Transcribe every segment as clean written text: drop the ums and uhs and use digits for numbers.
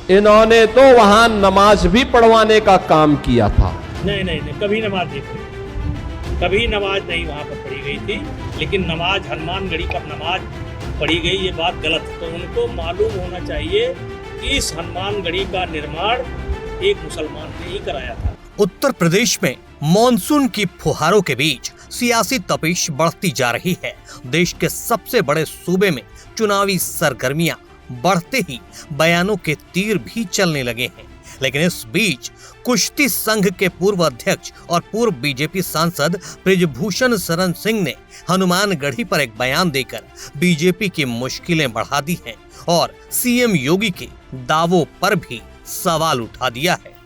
इन्होंने तो वहां नमाज भी पढ़वाने का काम किया था। नहीं, कभी नमाज नहीं पढ़ी, कभी नमाज नहीं वहाँ पर पढ़ी गई थी। लेकिन नमाज हनुमानगढ़ी पर नमाज पढ़ी गई, ये बात गलत है। तो उनको मालूम होना चाहिए कि इस हनुमानगढ़ी का निर्माण एक मुसलमान ने ही कराया था। उत्तर प्रदेश में मॉनसून की फुहारों के बीच सियासी तपिश बढ़ती जा रही है। देश के सबसे बड़े सूबे में चुनावी सरगर्मियां बढ़ते ही बयानों के तीर भी चलने लगे हैं। लेकिन इस बीच कुश्ती संघ के पूर्व अध्यक्ष और पूर्व बीजेपी सांसद बृजभूषण शरण सिंह ने हनुमानगढ़ी पर एक बयान देकर बीजेपी की मुश्किलें बढ़ा दी हैं और सीएम योगी के दावों पर भी सवाल उठा दिया है।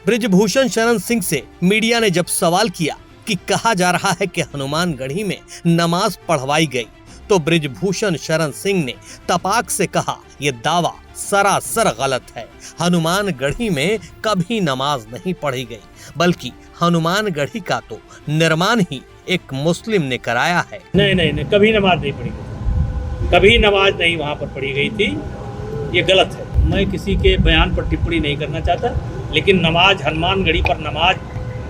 बृजभूषण शरण सिंह से मीडिया ने जब सवाल किया कि कहा जा रहा है कि हनुमानगढ़ी में नमाज पढ़वाई गई, तो बृजभूषण शरण सिंह ने तपाक से कहा, यह दावा सरासर गलत है। हनुमानगढ़ी में कभी नमाज नहीं पढ़ी गई, बल्कि हनुमानगढ़ी का तो निर्माण ही एक मुस्लिम ने कराया है। नहीं, कभी नमाज नहीं पढ़ी गई, कभी नमाज नहीं वहाँ पर पढ़ी गई थी, ये गलत है। मैं किसी के बयान पर टिप्पणी नहीं करना चाहता, लेकिन नमाज हनुमानगढ़ी पर नमाज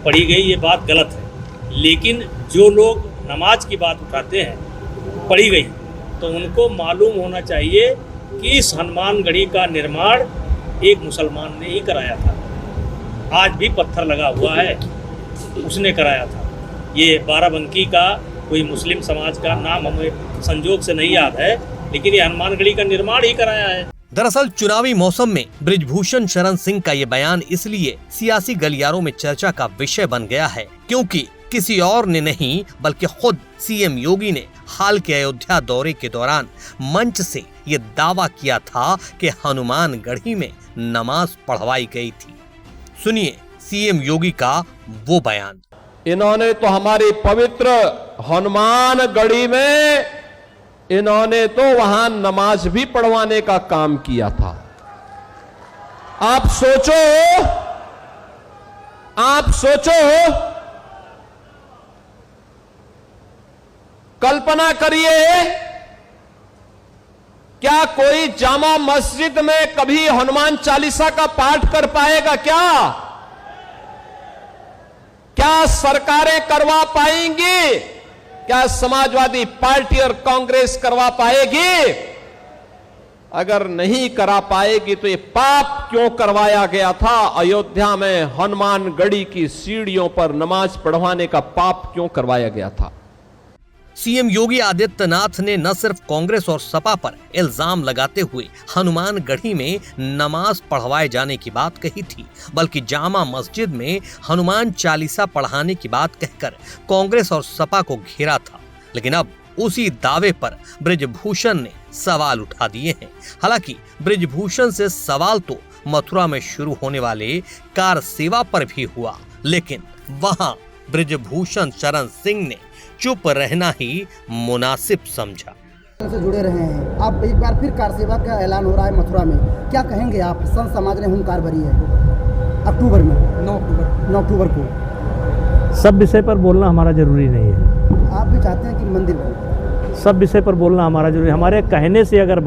पढ़ी गई, ये बात गलत है। लेकिन जो लोग नमाज की बात उठाते हैं पढ़ी गई, तो उनको मालूम होना चाहिए कि इस हनुमानगढ़ी का निर्माण एक मुसलमान ने ही कराया था। आज भी पत्थर लगा हुआ है, उसने कराया था। ये बाराबंकी का कोई मुस्लिम समाज का नाम हमें संजोग से नहीं याद है, लेकिन ये हनुमानगढ़ी का निर्माण ही कराया है। दरअसल चुनावी मौसम में बृजभूषण शरण सिंह का ये बयान इसलिए सियासी गलियारों में चर्चा का विषय बन गया है क्योंकि किसी और ने नहीं बल्कि खुद सीएम योगी ने हाल के अयोध्या दौरे के दौरान मंच से ये दावा किया था कि हनुमानगढ़ी में नमाज पढ़वाई गई थी। सुनिए सीएम योगी का वो बयान। इन्होंने तो हमारी पवित्र हनुमानगढ़ी में इन्होंने तो वहां नमाज भी पढ़वाने का काम किया था। आप सोचो, कल्पना करिए, क्या कोई जामा मस्जिद में कभी हनुमान चालीसा का पाठ कर पाएगा? क्या सरकारें करवा पाएंगी? क्या समाजवादी पार्टी और कांग्रेस करवा पाएगी? अगर नहीं करा पाएगी तो ये पाप क्यों करवाया गया था? अयोध्या में हनुमानगढ़ी की सीढ़ियों पर नमाज पढ़वाने का पाप क्यों करवाया गया था? सीएम योगी आदित्यनाथ ने न सिर्फ कांग्रेस और सपा पर इल्जाम लगाते हुए हनुमानगढ़ी में नमाज पढ़वाए जाने की बात कही थी, बल्कि जामा मस्जिद में हनुमान चालीसा पढ़ाने की बात कहकर कांग्रेस और सपा को घेरा था। लेकिन अब उसी दावे पर बृजभूषण ने सवाल उठा दिए हैं। हालांकि बृजभूषण से सवाल तो मथुरा में शुरू होने वाले कार सेवा पर भी हुआ, लेकिन वहां बृजभूषण शरण सिंह ने चुप रहना ही मुनासिब समझा। से जुड़े रहे हैं आप, एक बार फिर कार सेवा का ऐलान हो रहा है मथुरा में, क्या कहेंगे आप? संत समाज ने हुंकार भरी है अक्टूबर में 9 अक्टूबर को। सब विषय पर बोलना हमारा जरूरी नहीं है। आप भी चाहते हैं कि मंदिर बने? सब विषय पर बोलना हमारा जरूरी, हमारे कहने से अगर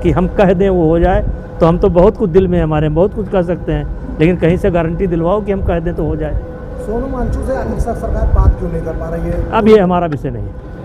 कि हम कह दें वो हो जाए, तो हम तो बहुत कुछ दिल में हमारे बहुत कुछ कह सकते हैं, लेकिन कहीं से गारंटी दिलवाओ कि हम कह दें तो हो जाए। सोनू मांझू से सरकार बात क्यों नहीं कर पा रही है? अब ये हमारा विषय नहीं है।